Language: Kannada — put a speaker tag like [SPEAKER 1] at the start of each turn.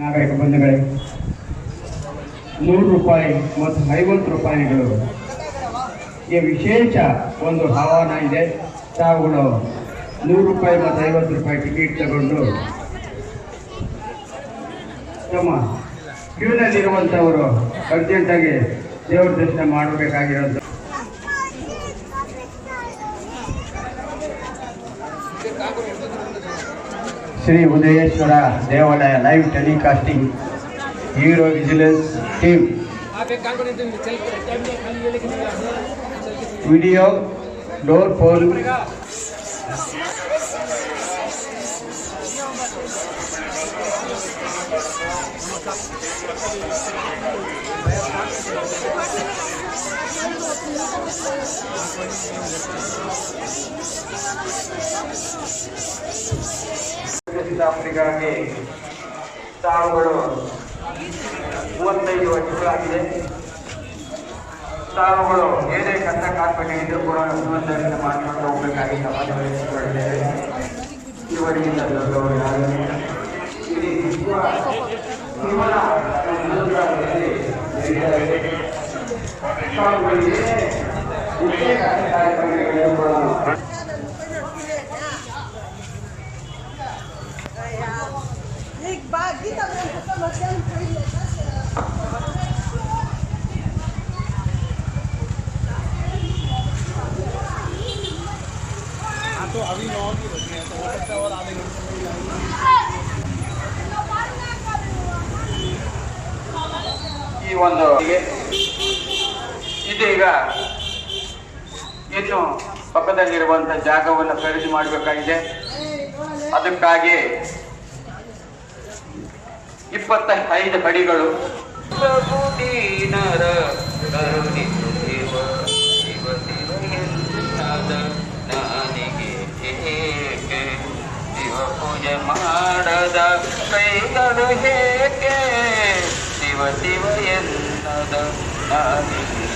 [SPEAKER 1] ನಾಗರಿಕ ಬಂಧುಗಳೇ, 100 ರೂಪಾಯಿ ಮತ್ತು 50 ರೂಪಾಯಿಗಳು ಈ ವಿಶೇಷ ಒಂದು ಆಹ್ವಾನ ಇದೆ. ತಾವುಗಳು 100 ರೂಪಾಯಿ ಮತ್ತು 50 ರೂಪಾಯಿ ಟಿಕೆಟ್ ತಗೊಂಡು ತಮ್ಮ ಕ್ಯೂನಲ್ಲಿರುವಂಥವರು ಅರ್ಜೆಂಟಾಗಿ ದೇವರ ದರ್ಶನ ಮಾಡಬೇಕಾಗಿರೋದು. ಶ್ರೀ ಉದಯೇಶ್ವರ ದೇವಾಲಯ live telecasting hero vigilance team video door phone ಸಿದ್ದಾಪುರಿಗಾಗಿ ತಾವುಗಳು 35 ವರ್ಷಗಳಾಗಿದೆ. ತಾವುಗಳು ಏನೇ ಕಷ್ಟ ಕಾರ್ಪಣ್ಯವಿದ್ರೂ ಕೂಡ ದರ್ಶನ ಮಾಡಿಕೊಂಡು ಹೋಗಬೇಕಾಗಿ ಸಮಾಜಗಳಿದ್ದೇವೆ. ಇವರಿಗಿಂತ ದೊಡ್ಡವರು ಯಾರು
[SPEAKER 2] तो अभी 9 की बजी है तो हो सकता है और आधे घंटे
[SPEAKER 1] ಈ ಒಂದು ಇದೀಗ ಇನ್ನು ಪಕ್ಕದಲ್ಲಿರುವಂಥ ಜಾಗವನ್ನು ಖರೀದಿ ಮಾಡಬೇಕಾಗಿದೆ. ಅದಕ್ಕಾಗಿ 25 ಅಡಿಗಳು ಪೂಜೆ ಮಾಡದ ಕೈಗಳು ಹೇಗೆ ಶಿವ ಶಿವ ಎನ್ನದ ನಾನಿಗೆ